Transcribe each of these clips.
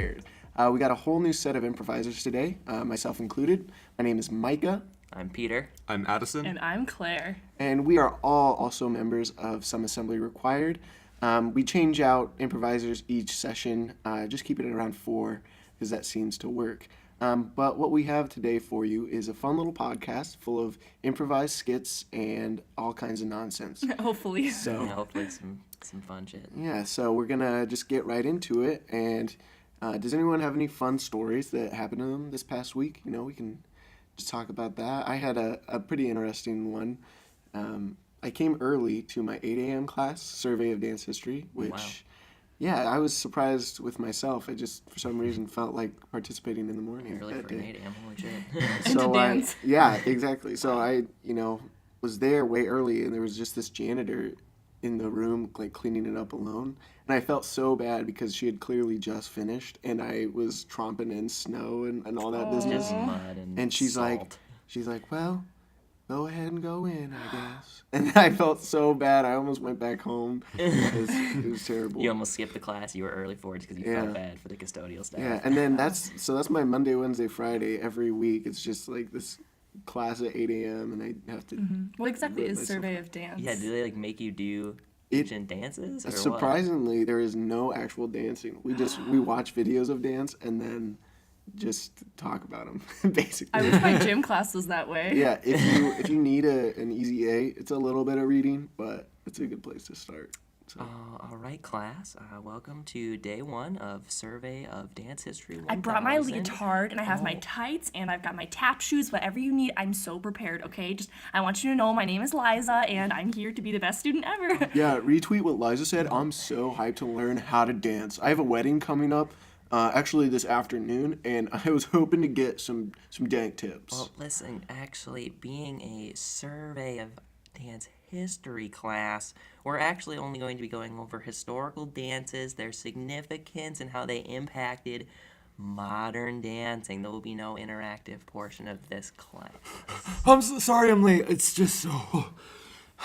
Required. We got a whole new set of improvisers today, myself included. My name is Micah, I'm Peter. I'm Addison. And I'm Claire. and we are all also members of Some Assembly Required. We change out improvisers each session, just keep it around 4 because that seems to work. But what we have today for you is a fun little podcast full of improvised skits and all kinds of nonsense. Hopefully. So Hopefully some fun shit. yeah, so we're gonna just get right into it. And does anyone have any fun stories that happened to them this past week? You know, we can just talk about that. I had a pretty interesting one. I came early to my 8 a.m. class, Survey of Dance History, which, Wow. yeah, I was surprised with myself. I just, for some reason, felt like participating in the morning Early that for an day. 8 a.m. Holy shit. And to dance. Yeah, exactly. So I, was there way early, and there was just this janitor in the room, like, cleaning it up alone. And I felt so bad because she had clearly just finished, and I was tromping in snow and all that business. Just mud and And she's salt. like, well, go ahead and go in, I guess. And I felt so bad. I almost went back home. It was terrible. You almost skipped the class you were early for just because you Yeah. felt bad for the custodial staff. Yeah, and then that's my Monday, Wednesday, Friday every week. It's just like this class at 8 a.m. and I have to. What exactly Live is myself. Survey of Dance? Yeah, do they like make you do ancient dances? Or Surprisingly, there is no actual dancing. We watch videos of dance and then just talk about them, basically. I wish my gym class was that way. Yeah, if you need an easy A, it's a little bit of reading, but it's a good place to start. So. All right, class. Welcome to day 1 of Survey of Dance History 1000. I brought my leotard and I have my Oh. tights and I've got my tap shoes, whatever you need. I'm so prepared, okay? Just I want you to know my name is Liza and I'm here to be the best student ever. Yeah, retweet what Liza said. I'm so hyped to learn how to dance. I have a wedding coming up, actually this afternoon, and I was hoping to get some dank tips. Well, listen, actually, being a Survey of Dance History class, we're actually only going to be going over historical dances, their significance, and how they impacted modern dancing. There will be no interactive portion of this class. I'm so sorry I'm late. It's just so...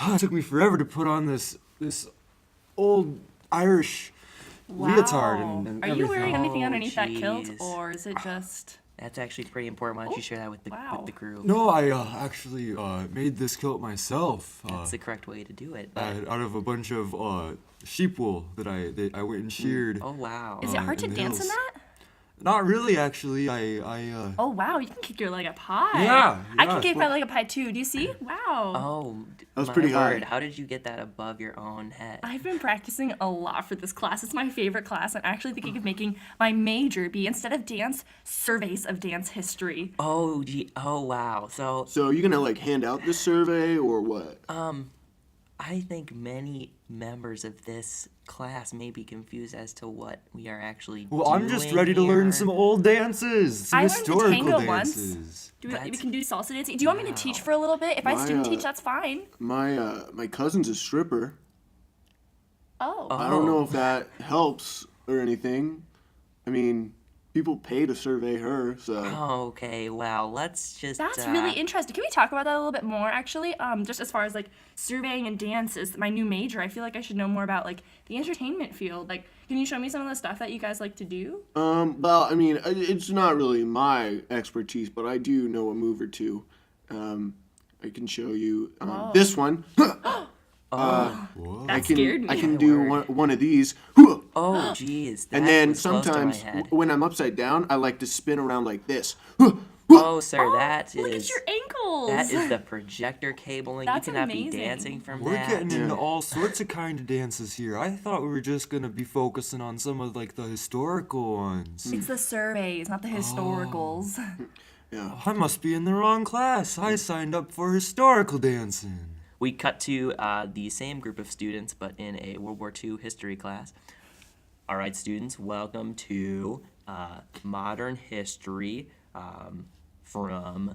It took me forever to put on this old Irish leotard and Are you wearing everything. anything Oh, underneath that kilt jeez. or is it just... That's actually pretty important. Why don't you share that with the wow. with the crew? No, I actually made this kilt myself. That's the correct way to do it. Out of a bunch of sheep wool that I went and sheared. Oh, wow. Is it hard to in the dance in hills. that? Not really, actually. Oh wow, you can kick your leg up high. Yeah, I can yeah. kick my leg up high too. Do you see? Wow. Oh, That was my pretty high. word. How did you get that above your own head? I've been practicing a lot for this class. It's my favorite class. I'm actually thinking of making my major be, instead of dance, surveys of dance history. Oh, wow. So you gonna like hand out this survey or what? I think many members of this class may be confused as to what we are actually Well, I'm just doing ready to learn here. some old dances, some I learned the historical tango once. dances. We That's- can do salsa dancing. Do you want me to teach for a little bit? If I My, student teach, that's fine. My cousin's a stripper. Oh. I don't know if that helps or anything. I mean, people pay to survey her, so. Okay, well, let's just... That's really interesting. Can we talk about that a little bit more, actually? Just as far as, like, surveying and dance is my new major. I feel like I should know more about, like, the entertainment field. Like, can you show me some of the stuff that you guys like to do? Well, I mean, it's not really my expertise, but I do know a move or two. I can show you this one. That scared me. I can do one of these. Oh, geez. And that then was close to my sometimes head. when I'm upside down, I like to spin around like this. Oh, sir, that Look is... at your ankles. That is the projector cabling. That's You cannot amazing. be dancing from We're that. getting into all sorts of kind of dances here. I thought we were just gonna be focusing on some of like the historical ones. It's the surveys, not the historicals. Yeah. I must be in the wrong class. I signed up for historical dancing. We cut to the same group of students, but in a World War II history class. All right, students, welcome to modern history from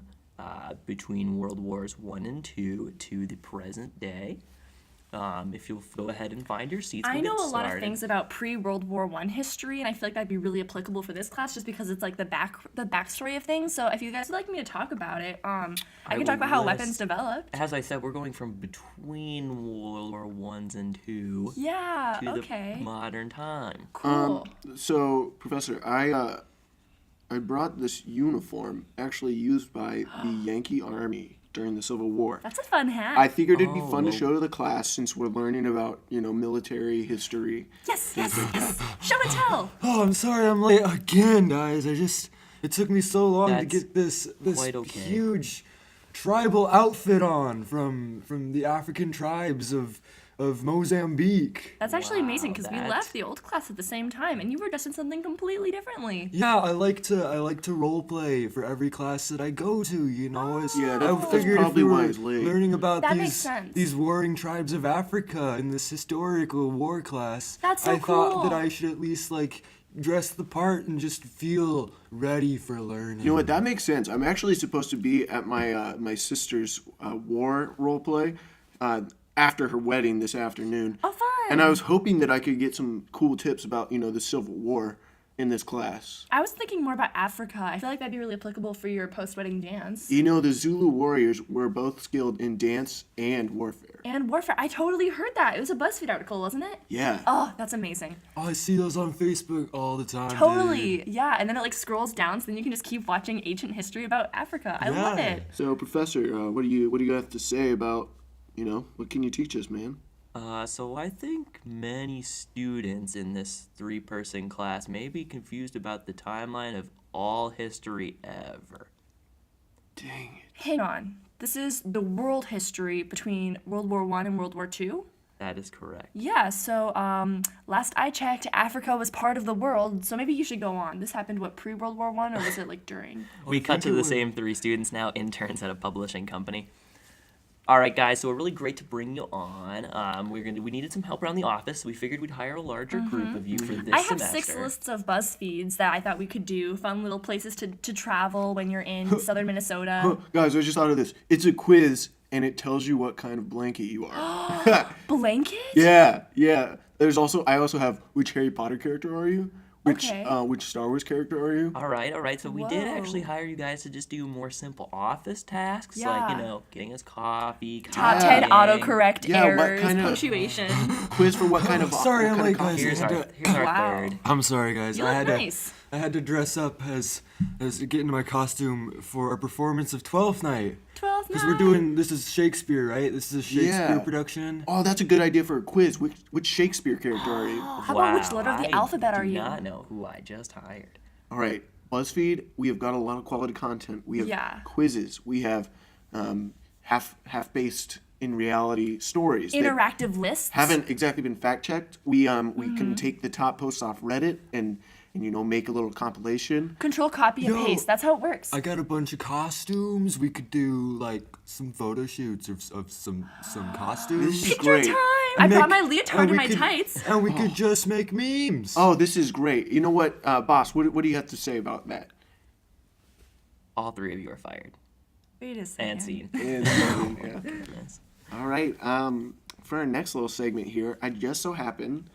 between World Wars I and II to the present day. if you'll go ahead and find your seats, I we'll know get a lot of started. things about pre-World War I history, and I feel like that'd be really applicable for this class just because it's like the backstory of things. So if you guys would like me to talk about it, I can talk about how weapons list- developed. As I said, we're going from between World War Ones and Two Yeah, to okay. the modern time. Cool. So, Professor, I brought this uniform actually used by the Yankee Army during the Civil War. That's a fun hat. I figured it'd be fun to Oh. show to the class since we're learning about, military history. Yes, yes, yes. Show and tell. Oh, I'm sorry I'm late again, guys. It took me so long to That's get this quite okay. huge tribal outfit on from the African tribes of Mozambique. That's actually amazing Wow, because we that's- left the old class at the same time, and you were dressed in something completely differently. Yeah, I like to role play for every class that I go to. Yeah, I that's figured if probably we why were it's late. learning about That makes sense. these warring tribes of Africa in this historical war class, That's so I thought that cool. I should at least dress the part and just feel ready for learning. You know what? That makes sense. I'm actually supposed to be at my sister's war role play after her wedding this afternoon. Oh, fun. And I was hoping that I could get some cool tips about the Civil War in this class. I was thinking more about Africa. I feel like that'd be really applicable for your post-wedding dance. The Zulu warriors were both skilled in dance and warfare. And warfare. I totally heard that. It was a BuzzFeed article, wasn't it? Yeah. Oh, that's amazing. Oh, I see those on Facebook all the time. Totally. dude. Yeah, and then it scrolls down, so then you can just keep watching ancient history about Africa. I love Yeah. it. So, Professor, what do you have to say about what can you teach us, man? So I think many students in this three-person class may be confused about the timeline of all history ever. Dang it. Hang on. This is the world history between World War I and World War II? That is correct. Yeah, so last I checked, Africa was part of the world, so maybe you should go on. This happened, pre-World War I, or was it during? We cut think to it the was- same three students now, interns at a publishing company. All right, guys. So we're really great to bring you on. We needed some help around the office, so we figured we'd hire a larger group of you for this I have semester. 6 lists of BuzzFeeds that I thought we could do. Fun little places to travel when you're in southern Minnesota. Guys, I just thought of this. It's a quiz, and it tells you what kind of blanket you are. Blanket? Yeah. I also have which Harry Potter character are you? Okay. Which Star Wars character are you? All right. So we did actually Whoa. hire you guys to just do more simple office tasks, Yeah. getting us coffee, Top 10 copying. autocorrect Yeah, what errors, kind of- punctuation. Quiz for what kind of Sorry, what I'm kind late, of coffee guys. you Here's want? our Wow. third. I'm sorry, guys. You look nice. I had to dress up as get into my costume for our performance of Twelfth Night. 12th Because we're doing this is Shakespeare, right? This is a Shakespeare Yeah. production. Oh, that's a good idea for a quiz. Which Shakespeare character are you? How about which letter of the alphabet are I you? do not know who I just hired. All right, BuzzFeed. We have got a lot of quality content. We have Yeah. quizzes. We have half based in reality stories. that Interactive lists. haven't exactly been fact checked. We can take the top posts off Reddit and make a little compilation. Control, copy, and Yo, paste. That's how it works. I got a bunch of costumes. We could do some photo shoots of some costumes. This is Picture great. time. I brought my and leotard and we my could- tights. And we could just make memes. Oh, this is great. You know what, boss? What do you have to say about that? All three of you are fired Wait a second. and seen. Yeah. Yes. All right. For our next little segment here, I just so happen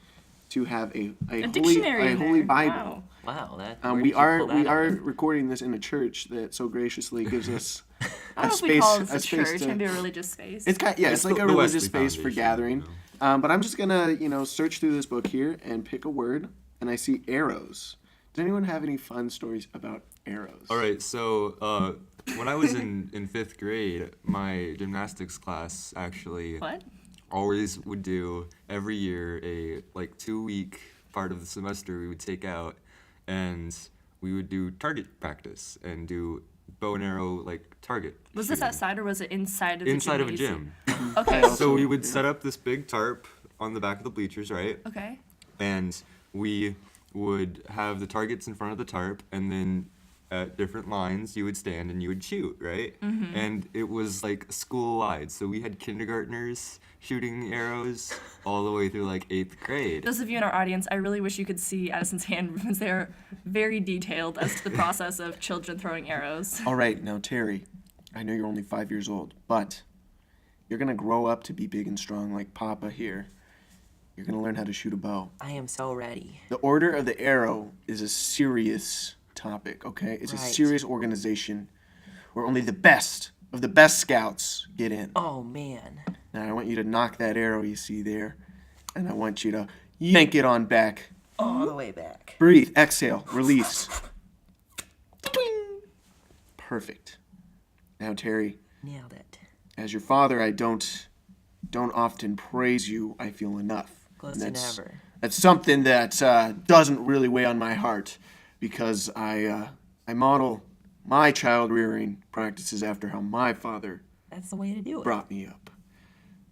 to have a A dictionary. in holy there. Bible. Wow. Wow, that. Um, where we did you are pull that we are out? recording this in a church that so graciously gives us I don't know if we call this a church, maybe a religious space. It's it's like the- a the religious Wesley space for Foundation, gathering. But I'm just gonna search through this book here and pick a word, and I see arrows. Does anyone have any fun stories about arrows? All right, so when I was in 5th grade, my gymnastics class actually What? always would do every year a 2-week part of the semester we would take out, and we would do target practice and do bow and arrow target. Was this shooting. outside or was it inside of the Inside of a gymnasium? gym? Okay. So we would set up this big tarp on the back of the bleachers, right? Okay. And we would have the targets in front of the tarp, and then at different lines you would stand and you would shoot, right? And it was school-wide, so we had kindergartners shooting arrows all the way through 8th grade. Those of you in our audience, I really wish you could see Addison's hand because they're very detailed as to the process of children throwing arrows. All right, now Terry, I know you're only 5 years old, but You're gonna grow up to be big and strong like Papa here. You're gonna learn how to shoot a bow. I am so ready. The Order of the Arrow is a serious topic, okay? It's a Right. serious organization where only the best of the best scouts get in. Oh man. Now I want you to knock that arrow you see there, and I want you to yank it on back. All the way back. Breathe, exhale, release. Perfect. Now, Terry, Nailed it. as your father, I don't often praise you. I feel enough. Close And to that's, never. That's something that doesn't really weigh on my heart because I model my child rearing practices after how my father That's the way to do it. brought me up.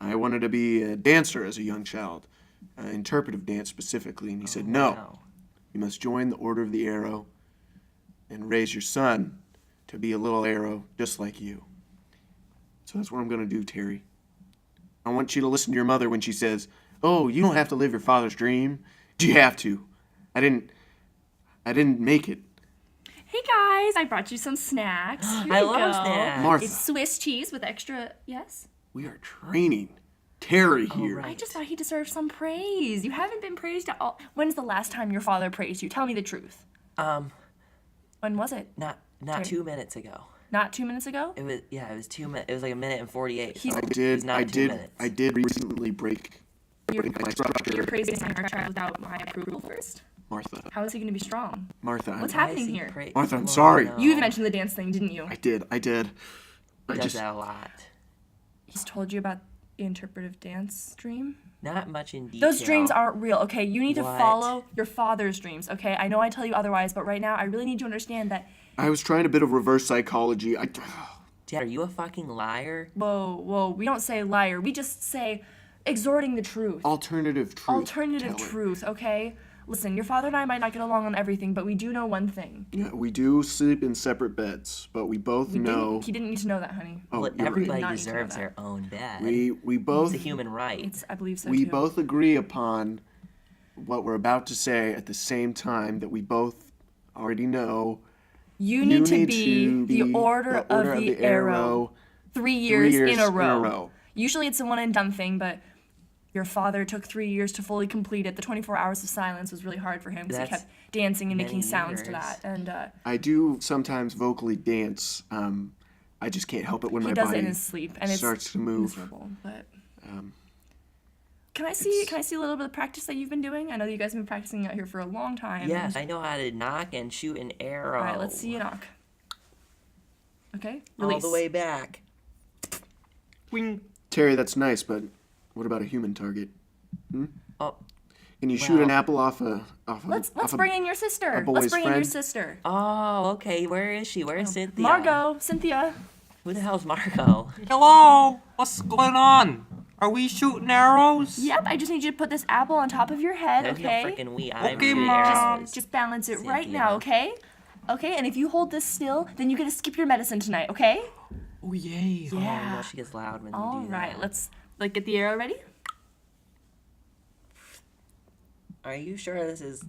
I wanted to be a dancer as a young child, interpretive dance specifically, and he said, no, Wow. you must join the Order of the Arrow and raise your son to be a little arrow just like you. So that's what I'm going to do, Terry. I want you to listen to your mother when she says, oh, you don't have to live your father's dream. You have to. I didn't make it. Hey guys, I brought you some snacks. Here I you love go. snacks. Martha, It's Swiss cheese with extra. Yes. we are training Terry here. right. I just thought he deserved some praise. You haven't been praised at all. When's the last time your father praised you? Tell me the truth. When was it? Not Sorry. 2 minutes ago. Not 2 minutes ago? It was 2 minutes. It was like a minute and 48. He's- so I It did. was not I 2 did. minutes. I did recently break You're, my structure. you're praising our child without my approval first? Martha. How is he going to be strong? Martha. What's Why is happening he here? Martha, I'm Well, sorry. no. You even mentioned the dance thing, didn't you? I did. He I does just. that a lot. He's told you about the interpretive dance dream? Not much in detail. Those dreams aren't real, okay? You need to What? follow your father's dreams, okay? I know I tell you otherwise, but right now I really need you to understand that. I was trying a bit of reverse psychology. Dad, are you a fucking liar? Whoa, we don't say liar. We just say exhorting the truth. Alternative truth. Alternative teller. truth, okay? Listen, your father and I might not get along on everything, but we do know one thing. Yeah, we do sleep in separate beds, but we both know. He didn't need to know that, honey. Oh, Well, you're everybody Not need to know deserves that. their own bed. right. We both It's a human right. I believe so we too. both agree upon what we're about to say at the same time that we both already know. You need to be the Order of the Arrow 3 years, in a row. Usually it's a one and done thing, but your father took 3 years to fully complete it. The 24 hours of silence was really hard for him because he That's kept dancing and many making sounds to years. that. And I do sometimes vocally dance. I just can't help it when he my does body it in his sleep, and it's starts to move. miserable. But can I see a little bit of practice that you've been doing? I know that you guys have been practicing out here for a long time. Yes, I know how to knock and shoot an arrow. All right, let's see you knock. Okay, All release. the way back. Wing. Terry, that's nice, but what about a human target? Oh, Can you shoot an Well- apple off a Let's off a- bring in your sister. boy's Let's bring in your friend? sister. oh, okay. Where is she? Where's Cynthia? Margot, Cynthia. Who the hell's Margot? Hello. What's going on? Are we shooting arrows? Yep, I just need you to put this apple on top of your head, There's okay? no freaking we. I'm Okay, shooting Mom. arrows. Just balance it right Cynthia. now, okay? Okay, and if you hold this still, then you get to skip your medicine tonight, okay? Oh yay. Oh, Yeah. no, she gets loud when All you do right, that. let's get the arrow ready. Are you sure this is?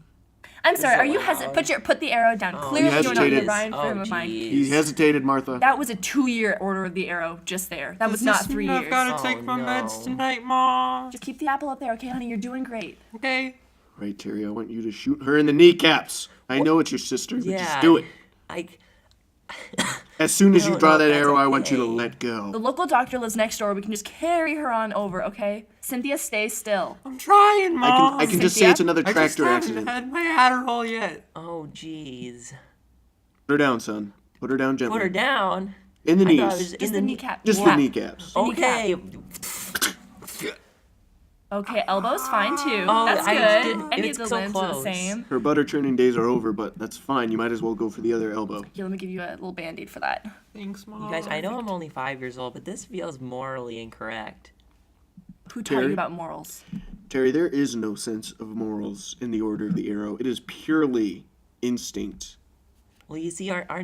I'm sorry, is are you allowed. hesitant? Put the arrow down. Oh, Clearly, you you're not in the hesitated. right Oh, frame of mind. geez. He hesitated, Martha. That was a 2-year Order of the Arrow just there. That was Does not this 3 mean years. I've got to Oh, take my no. meds tonight, Mom. Just keep the apple up there, okay, honey? You're doing great. Okay. Right, Terry, I want you to shoot her in the kneecaps. I know it's your sister, but Yeah. just do it. I. As soon as you No, draw no, that that's arrow, I want you to okay. let The go. local doctor lives next door. We can just carry her on over, okay? Cynthia, stay still. I'm trying, Mom. I can just say Cynthia? it's another I just tractor haven't accident. had my Adderall yet. Oh, jeez. Put her down, son. Put her down gently. Put her down. In the I thought it was knees. in Just the kneecap. Just the Kneecap. kneecaps. Okay. Okay, elbow's fine too. Oh, That's I good. didn't- Any of it's the so limbs are the close. same. Her butter churning days are over, but that's fine. You might as well go for the other elbow. Here, let me give you a little band-aid for that. Thanks, Mom. You guys, I know I'm only 5 years old, but this feels morally incorrect. Who taught Terry? you about morals? Terry, there is no sense of morals in the Order of the Arrow. It is purely instinct. Well, you see, our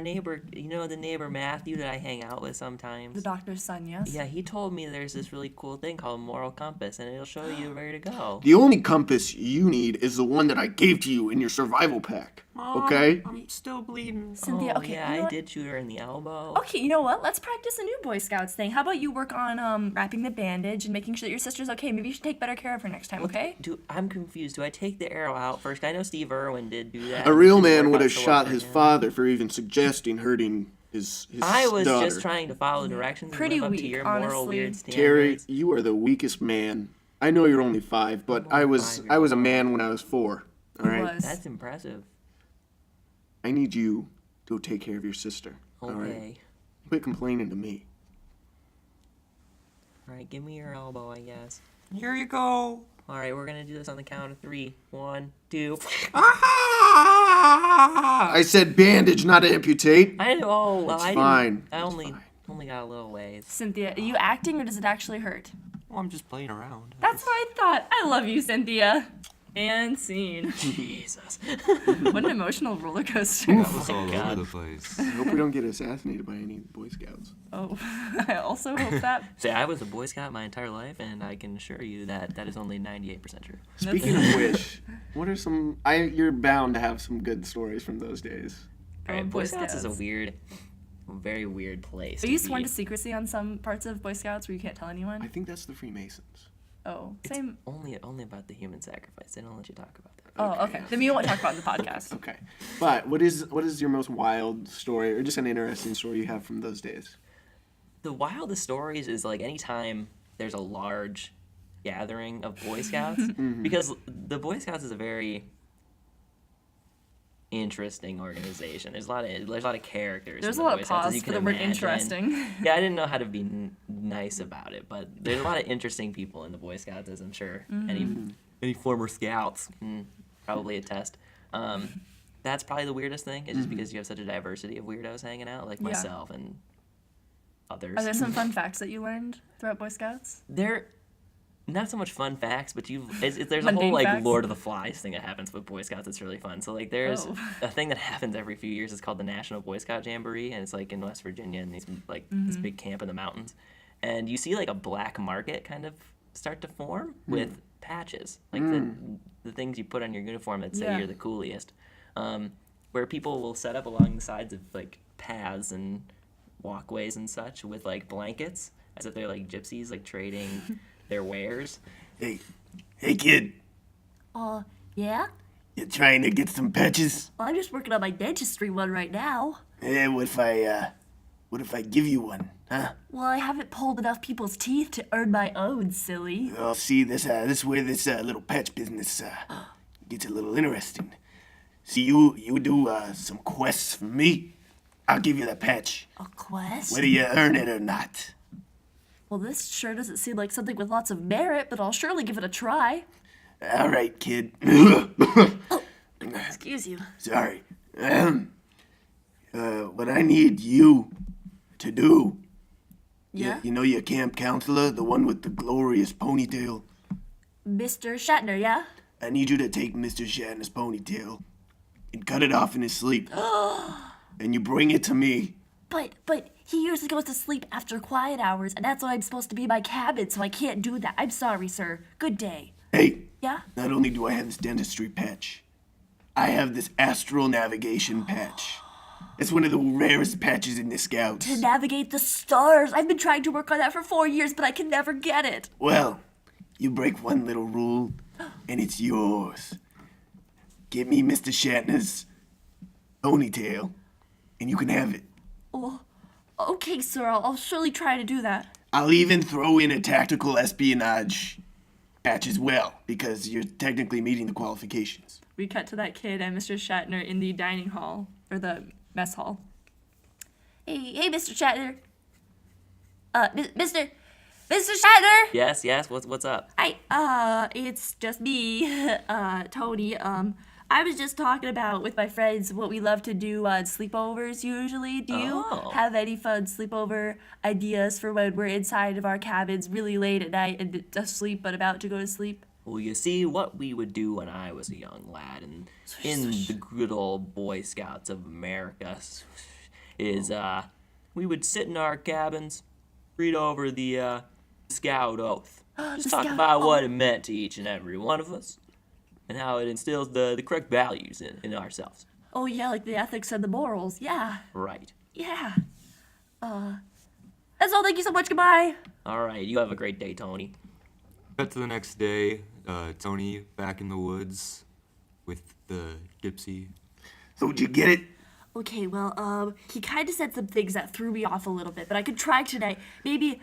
neighbor, the neighbor Matthew that I hang out with sometimes. The doctor's son, yes? Yeah, he told me there's this really cool thing called moral compass, and it'll show you where to go. The only compass you need is the one that I gave to you in your survival pack. Okay? I'm still bleeding. Cynthia, Oh, okay, yeah, you know I what? did shoot her in the elbow. Okay, you know what? Let's practice a new Boy Scouts thing. How about you work on wrapping the bandage and making sure that your sister's okay? Maybe you should take better care of her next time, okay? I'm confused. Do I take the arrow out first? I know Steve Irwin did do that. A real It didn't man work would out have so well shot for his him. father for even suggesting hurting his I was daughter. just trying to follow directions Pretty and live up to weak, your moral honestly. weird Terry, standards. you are the weakest man. I know you're only 5, but I was a man when I was 4. All right? Was. That's impressive. I need you to go take care of your sister. All right? Okay. Quit complaining to me. All right, give me your elbow, I guess. Here you go. All right, we're gonna do this on the count of 3. 1, 2. I said bandage, not amputate. I didn't. Oh, well, It's I fine. didn't. I It's only fine. only got a little ways. Cynthia, are you acting or does it actually hurt? Oh, I'm just playing around. That's what I thought. I love you, Cynthia. And scene. Jesus. What an emotional roller coaster. That was all God. over the place. I hope we don't get assassinated by any Boy Scouts. Oh, I also hope that. Say, I was a Boy Scout my entire life, and I can assure you that that is only 98% true. Speaking of which, what are some? You're bound to have some good stories from those days. Boy Boy Scouts is a Scouts. very weird place. Are you to sworn be. to secrecy on some parts of Boy Scouts where you can't tell anyone? I think that's the Freemasons. Oh, It's same. only about the human sacrifice. They don't let you talk about that. Oh, okay. Then we won't talk about it in the podcast. Okay, but what is your most wild story, or just an interesting story you have from those days? The wildest stories is like anytime there's a large gathering of Boy Scouts, because the Boy Scouts is a very interesting organization. There's a lot of characters. There's in a the lot Boy of Scouts, as pause you for can the word imagine. interesting. Yeah, I didn't know how to be nice about it, but there's a lot of interesting people in the Boy Scouts, as I'm sure any former Scouts can probably attest. That's probably the weirdest thing, is just because you have such a diversity of weirdos hanging out, like Yeah. myself and others. Are there some fun facts that you learned throughout Boy Scouts? They're not so much fun facts, but there's a Mundane whole like facts? Lord of the Flies thing that happens with Boy Scouts. It's really fun. So like there's Oh. a thing that happens every few years. It's called the National Boy Scout Jamboree, and it's like in West Virginia, and this big camp in the mountains, and you see like a black market kind of start to form with patches, like the things you put on your uniform that say Yeah. you're the coolest, where people will set up along the sides of like paths and walkways and such with like blankets, as if they're like gypsies, like trading their wares. Hey kid, Yeah? you trying to get some patches? Well, I'm just working on my dentistry one right now. Yeah, what if I give you one, huh? Well, I haven't pulled enough people's teeth to earn my own, silly. Oh, see, this is where this little patch business gets a little interesting. See, you do some quests for me. I'll give you the patch, A quest? whether you earn it or not. Well, this sure doesn't seem like something with lots of merit, but I'll surely give it a try. All right, kid. Excuse you. Sorry. What I need you to do. Yeah? You know your camp counselor, the one with the glorious ponytail? Mr. Shatner, yeah? I need you to take Mr. Shatner's ponytail and cut it off in his sleep. And you bring it to me. But he usually goes to sleep after quiet hours, and that's when I'm supposed to be in my cabin, so I can't do that. I'm sorry, sir. Good day. Hey, Yeah? not only do I have this dentistry patch, I have this astral navigation patch. It's one of the rarest patches in the Scouts. To navigate the stars. I've been trying to work on that for 4 years, but I can never get it. Well, you break one little rule, and it's yours. Get me Mr. Shatner's ponytail, and you can have it. Oh, okay, sir. I'll surely try to do that. I'll even throw in a tactical espionage patch as well, because you're technically meeting the qualifications. We cut to that kid and Mr. Shatner in the dining hall, or the mess hall. Hey, Mr. Shatner. Mr. Shatner. Yes, what's up? Hi, it's just me, Tony. I was just talking about with my friends what we love to do on sleepovers usually. Do you Oh. have any fun sleepover ideas for when we're inside of our cabins really late at night and asleep but about to go to sleep? Well, you see, what we would do when I was a young lad and in the good old Boy Scouts of America is, we would sit in our cabins, read over the Scout Oath. Just talk about what it meant to each and every one of us and how it instills the correct values in ourselves. Oh, yeah, like the ethics and the morals. Yeah. Right. Yeah. That's all. Thank you so much. Goodbye. All right, you have a great day, Tony. Cut to the next day, Tony back in the woods with the gypsy. So did you get it? Okay, well, he kind of said some things that threw me off a little bit, but I could try tonight. Maybe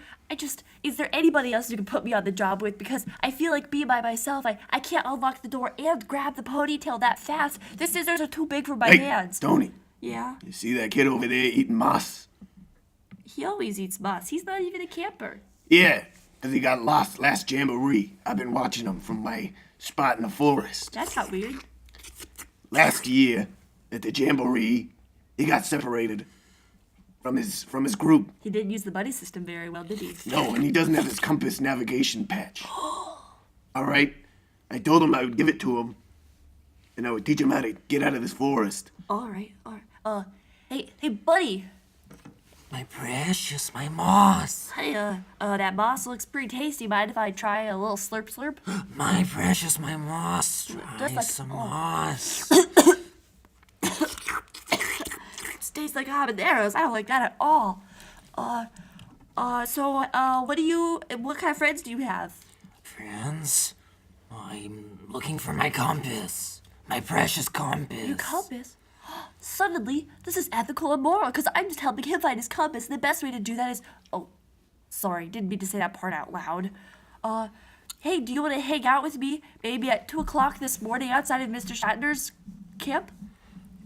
is there anybody else you could put me on the job with? Because I feel like being by myself, I can't unlock the door and grab the ponytail that fast. The scissors are too big for my hands. Tony, Yeah, you see that kid over there eating moss? he always eats moss. He's not even a camper. Yeah, 'cause he got lost last jamboree. I've been watching him from my spot in the forest. That's not weird. Last year, at the jamboree, he got separated from his group. He didn't use the buddy system very well, did he? No, and he doesn't have his compass navigation patch. All right, I told him I would give it to him, and I would teach him how to get out of this forest. All right. Hey, buddy. My precious, my moss. Hey, that moss looks pretty tasty. Mind if I try a little slurp slurp? My precious, my moss. Just like- some moss. Tastes like habaneros. I don't like that at all. What kind of friends do you have? Friends, I'm looking for my compass. My precious compass. Your compass? Suddenly, this is ethical and moral because I'm just helping him find his compass. The best way to do that is. Oh, sorry, didn't mean to say that part out loud. Hey, do you want to hang out with me? Maybe at 2 o'clock this morning outside of Mr. Shatner's camp?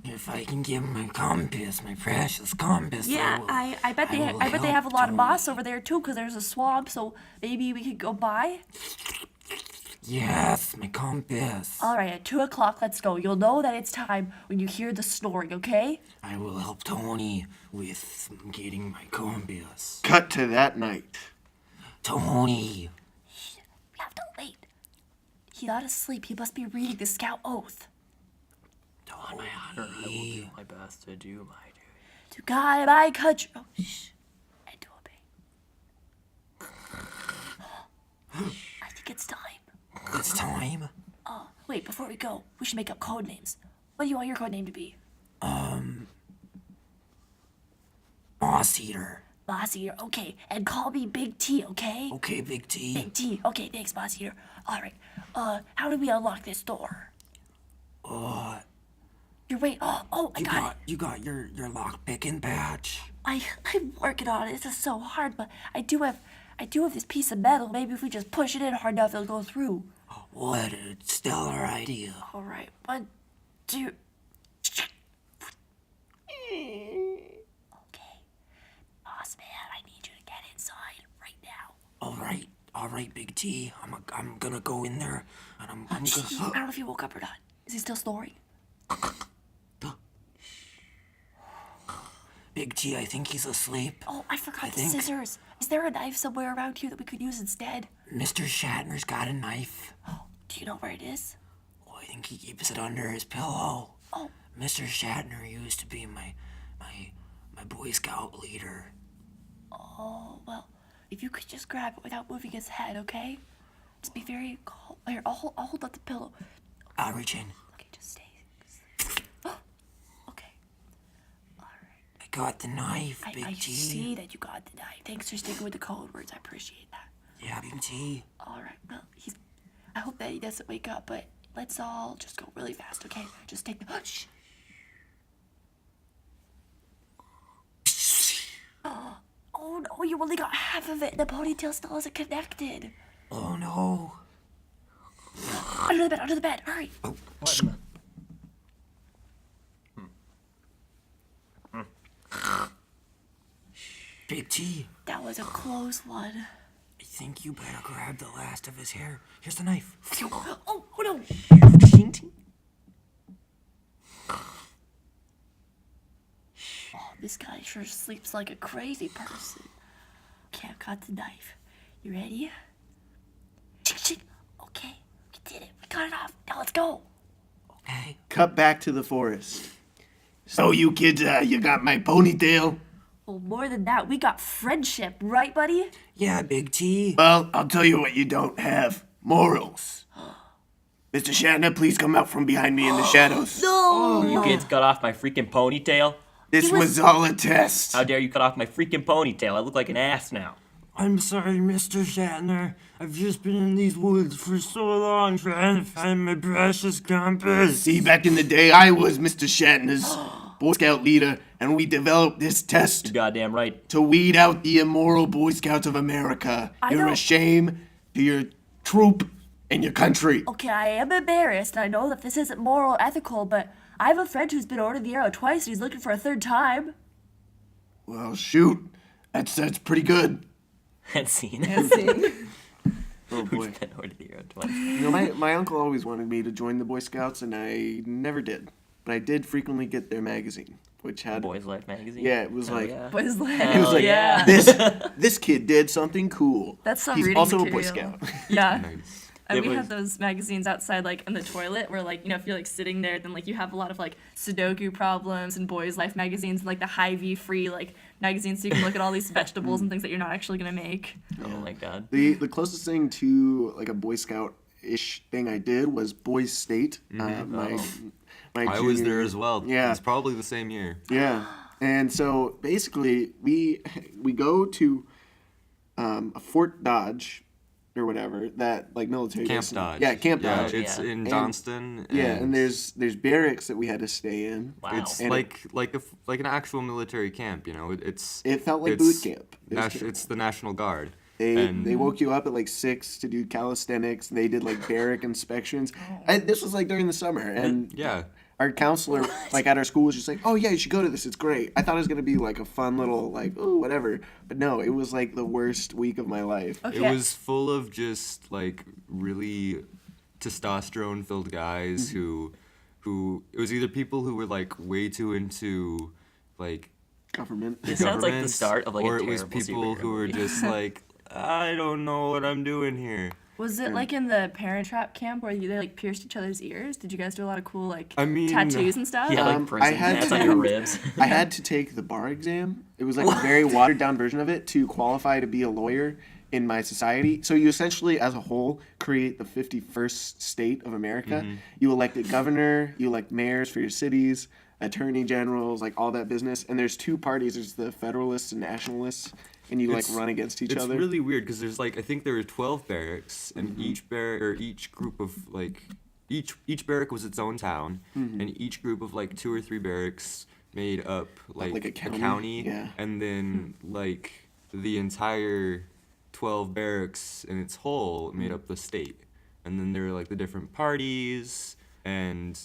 If I can give my compass, my precious compass. Yeah, I bet they have a lot of moss over there too because there's a swamp. So maybe we could go by. Yes, my compass. All right, at 2 o'clock, let's go. You'll know that it's time when you hear the snoring, okay? I will help Tony with getting my compass. Cut to that night. Tony. We have to wait. He's not asleep. He must be reading the Scout Oath. On my honor, I will do my best to do my duty. To God, my country. Oh, shh. And to obey. I think it's time. It's time. Wait, before we go, we should make up code names. What do you want your code name to be? Moss Eater. Boss Eater. Okay, and call me Big T, okay? Okay, Big T. Big T. Okay, thanks, Boss Eater. All right. How do we unlock this door? You're wait. Oh, I got it. You got your lock picking patch. I'm working on it. This is so hard, but I do have this piece of metal. Maybe if we just push it in hard enough, it'll go through. What a stellar idea. All right, 1, 2. Okay, boss man, I need you to get inside right now. All right, Big T. I'm gonna go in there, and I'm I don't know if he woke up or not. Is he still snoring? Big T, I think he's asleep. Oh, I forgot the think- scissors. Is there a knife somewhere around here that we could use instead? Mr. Shatner's got a knife. Do you know where it is? Oh, I think he keeps it under his pillow. Oh. Mr. Shatner used to be my Boy Scout leader. Oh, well, if you could just grab it without moving his head, okay? Just be very calm. Here, I'll hold up the pillow. I'll reach in. Okay, just stay. Okay. All right. I got the knife, Big I T. see that you got the knife. Thanks for sticking with the code words. I appreciate that. Yeah, Big T. All right. Well, I hope that he doesn't wake up, but let's all just go really fast, okay? Just take the. Shh. Oh no! You only got half of it. The ponytail still isn't connected. Oh no. Under the bed. Under the bed. Hurry. Big T, That was a close one. I think you better grab the last of his hair. Here's the knife. Oh no! Oh, this guy sure sleeps like a crazy person. Okay, I've got the knife. You ready? Okay, did it. We got it off. Now let's go. Okay. Cut back to the forest. So you kids, you got my ponytail? Well, more than that, we got friendship, right, buddy? Yeah, Big T. Well, I'll tell you what you don't have. Morals. Mr. Shatner, please come out from behind me in the shadows. No! You kids cut off my freaking ponytail? This was all a test. How dare you cut off my freaking ponytail? I look like an ass now. I'm sorry, Mr. Shatner. I've just been in these woods for so long trying to find my precious compass. See, back in the day, I was Mr. Shatner's Boy Scout leader, and we developed this You test goddamn right. to weed out the immoral Boy Scouts of America. You're a don't- shame to your troop and your country. Okay, I am embarrassed. I know that this isn't moral or ethical, but I have a friend who's been ordered the arrow twice and he's looking for a third time. Well, shoot. That's pretty good. And scene. Oh, boy. Been ordered the arrow twice. You know, my uncle always wanted me to join the Boy Scouts, and I never did. But I did frequently get their magazine, which had... Boys Life magazine. Yeah, it was Hell like... yeah. Boys like, It was like, yeah. this kid did something cool. That's some He's reading also material. a Boy Scout. Yeah. Nice. And It we was- had those magazines outside, like, in the toilet, where, like, you know, if you're, like, sitting there, then, like, you have a lot of, like, Sudoku problems and Boys Life magazines, like, the Hy-Vee free, like, magazines, so you can look at all these vegetables and things that you're not actually gonna make. Oh my god. The closest thing to, like, a Boy Scout-ish thing I did was Boys State. My I was junior there year. as well. Yeah. It's probably the same year. Yeah, and so basically we go to a Fort Dodge or whatever that like military Camp base- Dodge. Yeah, Camp Yeah, Dodge. it's Yeah. in And- Johnston. Yeah, and there's barracks that we had to stay in. Wow. It's And like an actual military camp. You know, it's It felt like it's boot camp. It was terrible. It's the National Guard. They and woke you up at like 6 to do calisthenics. They did like barrack inspections. This was like during the summer, and yeah, our counselor like at our school was just like, "Oh yeah, you should go to this. It's great." I thought it was gonna be like a fun little like oh whatever, but no, it was like the worst week of my life. Okay. it was full of just like really testosterone filled guys who it was either people who were like way too into like Government. It sounds like the government, start of like or a it was terrible people superhero who were movie. just like I don't know what I'm doing here. Was it like in the Parent Trap camp where they like pierced each other's ears? Did you guys do a lot of cool like I mean, tattoos and stuff? Yeah, Um, like prison I had tats to- on your ribs. I had to take the bar exam. It was like a very watered down version of it to qualify to be a lawyer in my society. So you essentially, as a whole, create the 51st state of America. You elect a governor, you elect mayors for your cities, attorney generals, like all that business. And there's two parties. There's the Federalists and Nationalists, and you It's- like run against each It's other. really weird because there's like I think there were 12 barracks, and each barrack or each group of like each barrack was its own town, and each group of like 2 or 3 barracks made up like a county? Yeah. and then like the entire 12 barracks in its whole made up the state, and then there were like the different parties and.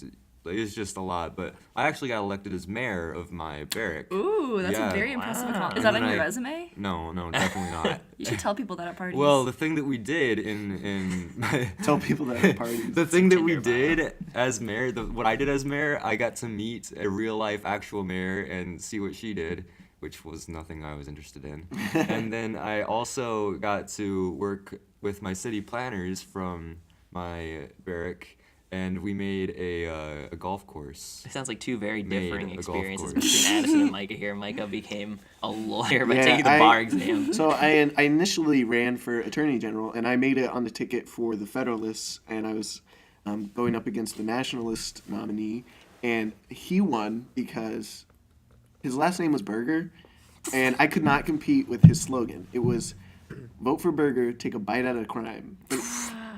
Like, it's just a lot, but I actually got elected as mayor of my barrack. Ooh, that's Yeah. a very impressive Wow. accomplishment. Is And that on then your I- resume? No, definitely not. You should tell people that at parties. Well, the thing that we did in my, Tell people that at parties. the thing that we Tinder bio. did as mayor, what I did as mayor, I got to meet a real life actual mayor and see what she did, which was nothing I was interested in. And then I also got to work with my city planners from my barrack, and we made a golf course. It sounds like two very Made differing a golf experiences course. between Addison and Micah here. Micah became a lawyer by Yeah, taking the I- bar exam. So I initially ran for attorney general, and I made it on the ticket for the Federalists, and I was going up against the Nationalist nominee, and he won because his last name was Berger, and I could not compete with his slogan. It was "Vote for Berger, take a bite out of crime." But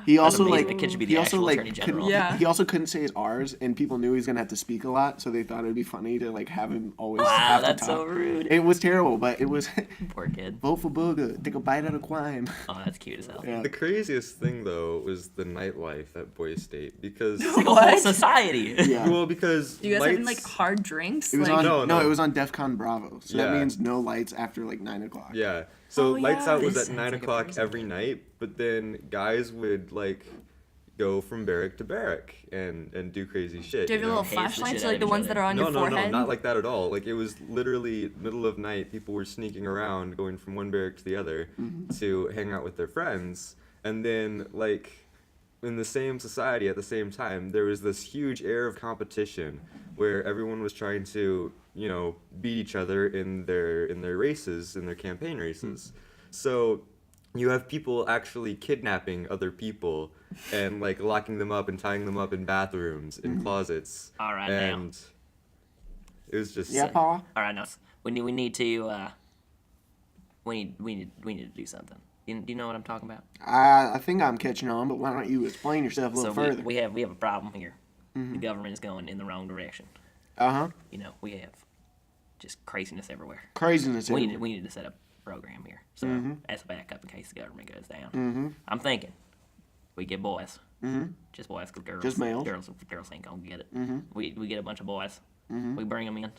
he also amazing. like That kid should be he the also actual like attorney couldn't- general. Yeah. he also couldn't say his R's, and people knew he was gonna have to speak a lot, so they thought it'd be funny to like have him always. Wow, have to that's so talk. rude. It was terrible, but it was. Poor kid. Vote for Booger. Take a bite out of crime. Oh, that's cute as hell. Yeah. The craziest thing though was the nightlife at Boys State because It's like a whole society. Yeah. well because Do you guys have any like lights- hard drinks? It was like, on No. it was on DEFCON Bravo. So that Yeah. means no lights after like 9 o'clock. Yeah. So Oh, lights yeah. out was This at sounds 9 like a o'clock prison. every night, but then guys would like go from barrack to barrack and do crazy shit. Do you have your know? little Hates the flashlights, shit like out of the each ones other. that are on No, your no, forehead? no, not like that at all. Like it was literally middle of night. People were sneaking around, going from one barrack to the other to hang out with their friends. And then like in the same society at the same time, there was this huge air of competition where everyone was trying to, beat each other in their races, in their campaign races. So you have people actually kidnapping other people and like locking them up and tying them up in bathrooms, in closets. All right, now. and it was just Yeah, Paul. All right, no, we need to to do something. Do you know what I'm talking about? I think I'm catching on, but why don't you explain yourself a little So further? we have a problem here. The government is going in the wrong direction. Uh-huh. We have just craziness everywhere. Craziness. We everywhere. need to set up a program here. So as a backup in case the government goes down. I'm thinking we get boys. Just boys, 'cause girls. Just males. Girls ain't gonna get it. We get a bunch of boys. We bring them in.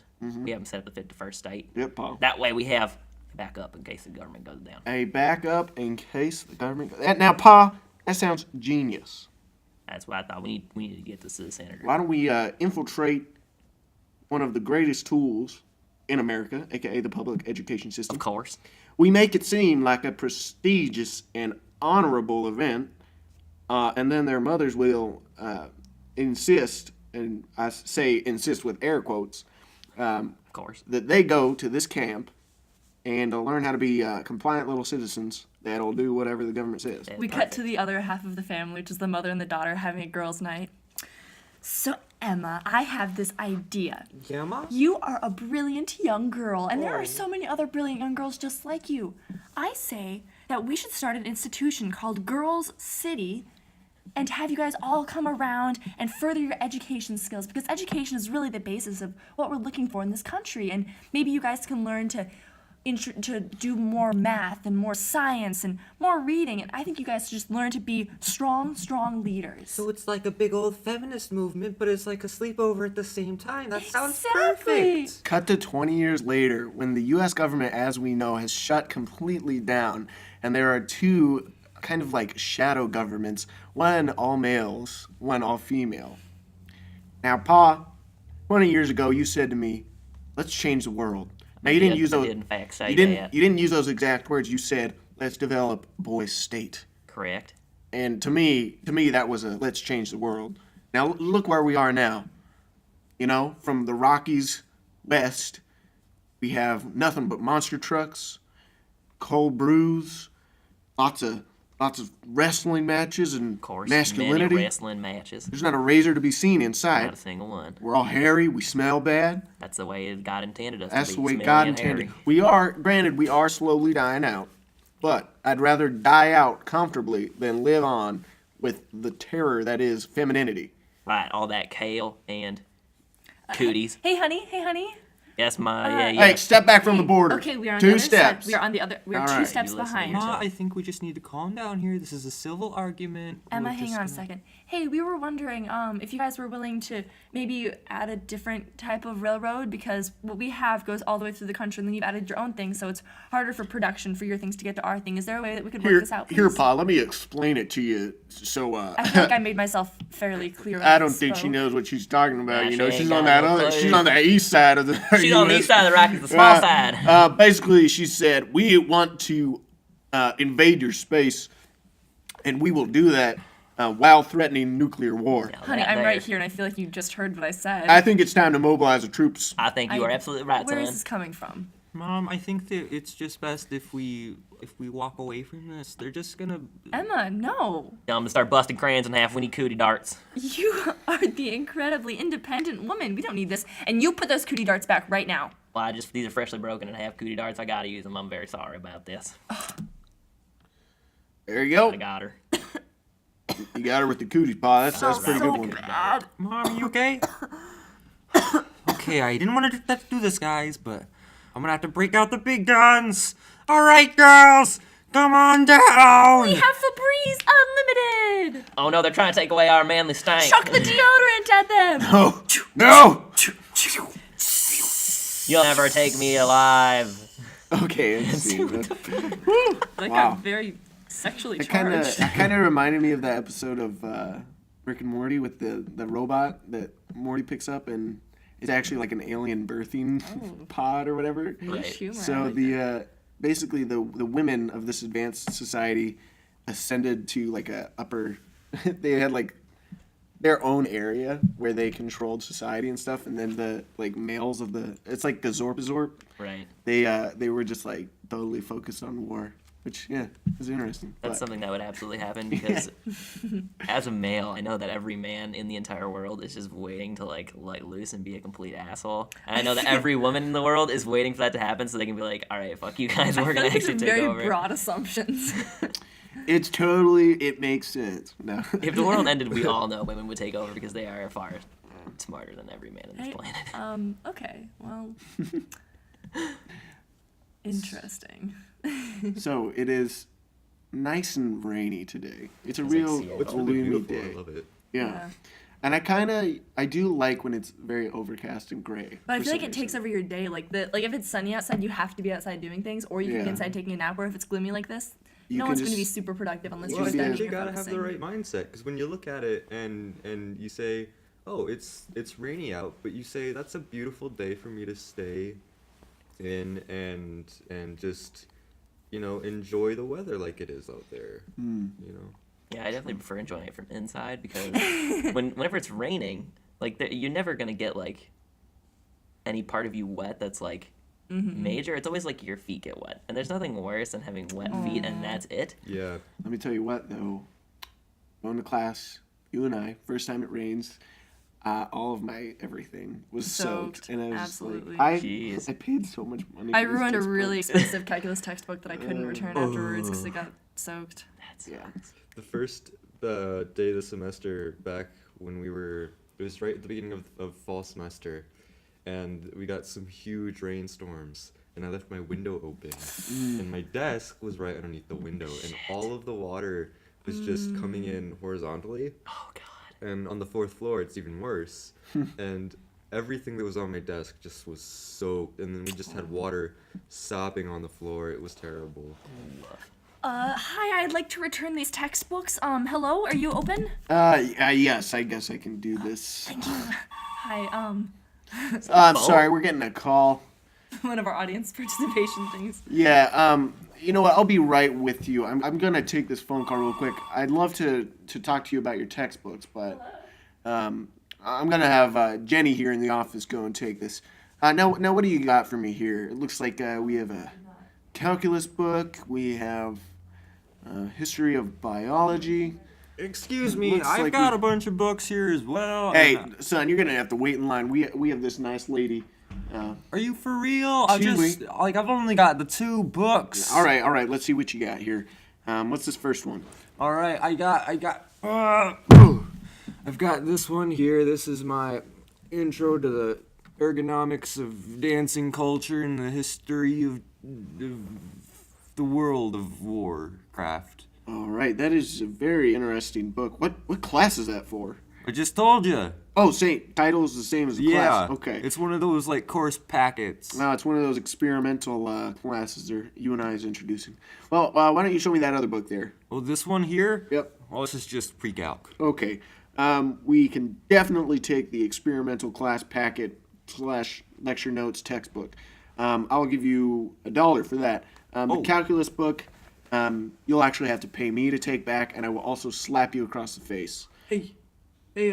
We have them set up the 51st state. Yep, Paul. That way we have a backup in case the government goes down. A backup in case the government... Now, Pa, that sounds genius. That's what I thought. We need to get this to the senator. Why don't we infiltrate one of the greatest tools in America, a.k.a. the public education system? Of course. We make it seem like a prestigious and honorable event, and then their mothers will insist, and I say insist with air quotes, Of course. that they go to this camp and learn how to be compliant little citizens that'll do whatever the government says. We cut to the other half of the family, which is the mother and the daughter having a girls' night. So, Emma, I have this idea. Yeah, Ma? You are a brilliant young girl, and there are so many other brilliant young girls just like you. I say that we should start an institution called Girls City and have you guys all come around and further your education skills, because education is really the basis of what we're looking for in this country. And maybe you guys can learn to do more math and more science and more reading. And I think you guys should just learn to be strong leaders. So it's like a big old feminist movement, but it's like a sleepover at the same time. That sounds Exactly. perfect. Cut to 20 years later, when the U.S. government, as we know, has shut completely down, and there are two kind of like shadow governments, one all males, one all female. Now, Pa, 20 years ago, you said to me, let's change the world. Now, you didn't use I those. did in fact say You didn't. that. You didn't use those exact words. You said, "Let's develop boys' state." Correct. And to me, that was a let's change the world. Now look where we are now. From the Rockies west, we have nothing but monster trucks, cold brews, lots of wrestling matches and Of course. masculinity. Many wrestling matches. There's not a razor to be seen Not inside. a single one. We're all hairy. We smell bad. That's the way God intended us That's to the be. way smelly God and intended. hairy. Granted, we are slowly dying out, but I'd rather die out comfortably than live on with the terror that is femininity. Right, all that kale and cooties. Hey, honey. That's my Hey, step back from the border. Okay, we are on Two the other steps. side. We are on the other. We are All two right, steps you listen to behind. yourself. Ma, I think we just need to calm down here. This is a civil argument. Emma, We're hang just on a gonna- second. Hey, we were wondering if you guys were willing to maybe add a different type of railroad, because what we have goes all the way through the country, and then you've added your own thing, so it's harder for production for your things to get to our thing. Is there a way that we could work this out, please? Here, Pa, let me explain it to you. So, I feel like I made myself fairly clear. when I don't think she spoke. knows what she's talking about. Nah, You she know, ain't she's got on that no other. clue. She's on the east side of the. She's on the east side of the Rockies, the small side. Basically, she said we want to invade your space, and we will do that while threatening nuclear war. Honey, That I'm there. right here, and I feel like you just heard what I said. I think it's time to mobilize the troops. I think you are absolutely right, Where son. is this coming from? Mom, I think that it's just best if we walk away from this. They're just gonna. Emma, no. Tell 'em to start busting crayons in half. We need cootie darts. You are the incredibly independent woman. We don't need this. And you put those cootie darts back right now. Well, these are freshly broken and have cootie darts. I gotta use them. I'm very sorry about this. There you go. I got her. You got her with the cooties, Pa. That's a pretty good one. bad. Mom, are you okay? Okay, I didn't want to do this, guys, but I'm gonna have to break out the big guns. All right, girls, come on down. We have Febreze Unlimited. Oh no, they're trying to take away our manly stank. Chuck the deodorant at them. Oh no! You'll never take me alive. Okay, let's see. That Wow. got very sexually It kind charged. of reminded me of that episode of Rick and Morty with the robot that Morty picks up, and it's actually like an alien birthing pod or whatever. Niche humor, I So like the basically the women of this advanced society ascended to like a upper they had like their own area where they controlled society and stuff, and then the like males of it's like the Zorp. Right. They were just like totally focused on war, which is interesting. That's But- something that would absolutely happen because as a male, I know that every man in the entire world is just waiting to like let loose and be a complete asshole. And I know that every woman in the world is waiting for that to happen so they can be like, all right, fuck you guys, we're I feel gonna like these actually are take very over. broad assumptions. it makes sense. No. If the world ended, we all know women would take over because they are far smarter than every man on this Hey, planet. okay, well, interesting. So it is nice and rainy today. It's a It's like real Seattle. It's really gloomy beautiful. day. I love it. Yeah. And I do like when it's very overcast and gray. But I for feel like some it takes reason. over your day. Like if it's sunny outside, you have to be outside doing things, or you can be Yeah. inside taking a nap. Or if it's gloomy like this, You no can one's going to be just- super productive unless Well, you're I yeah. think standing you or gotta have the focusing. right mindset because when you look at it and you say, "Oh, it's rainy out," but you say, "That's a beautiful day for me to stay in and just, enjoy the weather like it is out there." You know. Yeah, I definitely prefer enjoying it from inside because whenever it's raining, like you're never gonna get like any part of you wet that's like major. It's always like your feet get wet, and there's nothing worse than having wet feet and that's it. Yeah. Let me tell you what, though. Going to class, you and I, first time it rains, all of my everything was soaked. Soaked, And I was absolutely. like, Jeez. I paid so much money. I for this ruined a textbook. really expensive calculus textbook that I couldn't return afterwards because it got soaked. That's Yeah. The first day of the semester back when it was right at the beginning of fall semester, and we got some huge rainstorms, and I left my window open, and my desk was right underneath the window, and all of the water was just coming in horizontally, Oh god. and on the fourth floor it's even worse, and everything that was on my desk just was soaked, and then we just had water sopping on the floor. It was terrible. Hi, I'd like to return these textbooks. Hello, are you open? Yes, I guess I can do this. Hi, I'm sorry, we're getting a call. One of our audience participation things. Yeah, you know what? I'll be right with you. I'm gonna take this phone call real quick. I'd love to talk to you about your textbooks, but I'm gonna have Jenny here in the office go and take this. Now, what do you got for me here? It looks like we have a calculus book. We have history of biology. Excuse me, Looks I've like got we- a bunch of books here as well. Hey, and, son, you're gonna have to wait in line. We have this nice lady. are you for real? I've only got the 2 books. All right. Let's see what you got here. What's this first one? All right, I've got this one here. This is my intro to the ergonomics of dancing culture and the history of the world of Warcraft. All right, that is a very interesting book. What class is that for? I just told you. Oh, title is the same as the Yeah. class. Okay. It's one of those like course packets. No, it's one of those experimental classes you and I is introducing. Well, why don't you show me that other book there? Well, this one here. Yep. Oh, this is just pre-calc. Okay. We can definitely take the experimental class packet / lecture notes textbook. I'll give you $1 for that. The calculus book, you'll actually have to pay me to take back, and I will also slap you across the face. Hey,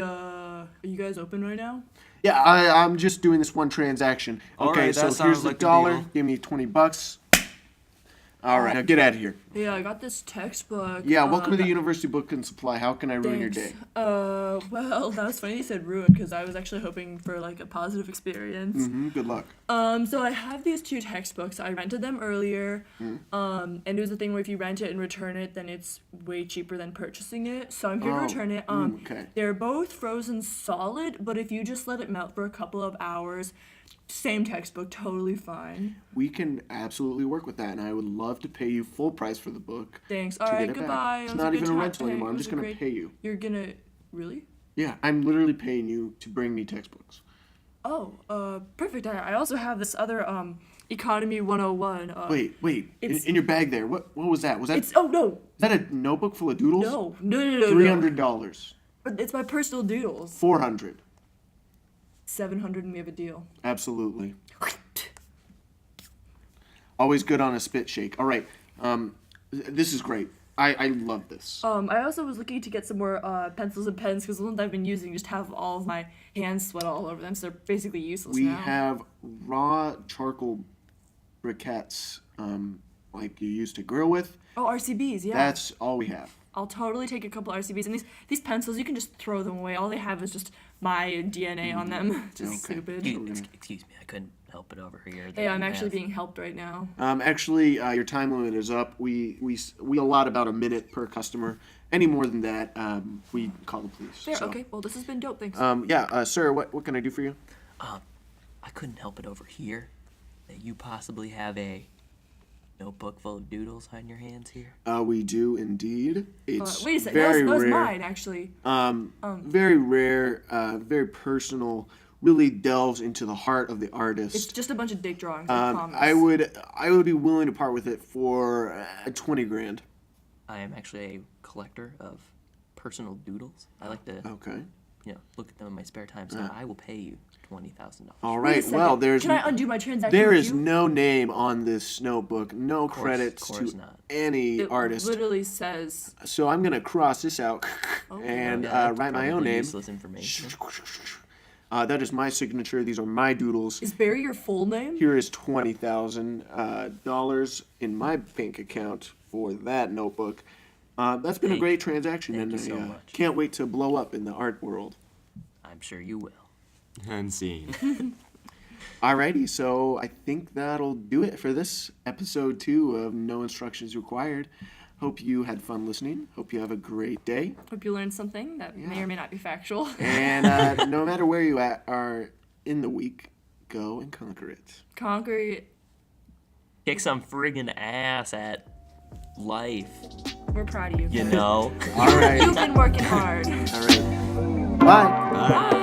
are you guys open right now? Yeah, I'm just doing this one transaction. All Okay, right, so that here's sounds the like a $1. deal. Give me $20. All right, now get out of here. Yeah, I got this textbook. Yeah, welcome to the University Book and Supply. How can I ruin your day? Well, that was funny you said ruined because I was actually hoping for like a positive experience. Good luck. So I have these 2 textbooks. I rented them earlier. And it was a thing where if you rent it and return it, then it's way cheaper than purchasing it. So I'm here to Oh, return it. okay. They're both frozen solid, but if you just let it melt for a couple of hours, same textbook, totally fine. We can absolutely work with that, and I would love to pay you full price for the book. Thanks. to All get right, it back. goodbye. It's It was not good even a chat. rental Hey, anymore. it I'm was just a gonna great- pay you. You're gonna really? Yeah, I'm literally paying you to bring me textbooks. Oh, perfect. I also have this other economy 101. Wait. it's- In your bag there, what was that? Was that It's no, is that a notebook full of doodles? no. $300. But it's my personal doodles. 400. 700 and we have a deal. Absolutely. Always good on a spit shake. All right. This is great. I love this. I also was looking to get some more pencils and pens because the ones I've been using just have all of my hands sweat all over them, so they're basically useless We now. have raw charcoal briquettes, like you used to grill with. Oh, RCBs, yeah. That's all we have. I'll totally take a couple RCBs. And these pencils, you can just throw them away. All they have is just my DNA on them. Just Okay. stupid. Excuse me, I couldn't help it over here. Hey, I'm actually being helped right now. Actually, your time limit is up. We allot about a minute per customer. Any more than that, we call the police. Fair, So, okay. Well, this has been dope. Thanks. Sir, what can I do for you? I couldn't help it over here that you possibly have a notebook full of doodles on your hands here. We do indeed. It's Wait a second. very That was rare. mine, actually. Very rare, very personal. Really delves into the heart of the artist. It's just a bunch of dick drawings. I promise. I would be willing to part with it for 20 grand. I am actually a collector of personal doodles. I like to, Okay. look at them in my spare time. So I will pay you $20,000. All Wait a right. second. Well, there's Can I undo my transaction? there with is you? no name on this notebook. No credits course to not. any It artist. literally says. So I'm gonna cross this out and That's write my own probably name. Useless information. That is my signature. These are my doodles. Is Barry your full name? Here is $20,000 in my bank account for that notebook. That's been a great transaction, thank and you so I much. can't wait to blow up in the art world. I'm sure you will. And scene. Alrighty, so I think that'll do it for this episode 2 of No Instructions Required. Hope you had fun listening. Hope you have a great day. Hope you learned something that may or may not be factual. And no matter where you are in the week, go and conquer it. Conquer it. Kick some friggin' ass at life. We're proud of you. You know? All right. You've been working hard. All right. Bye. Bye.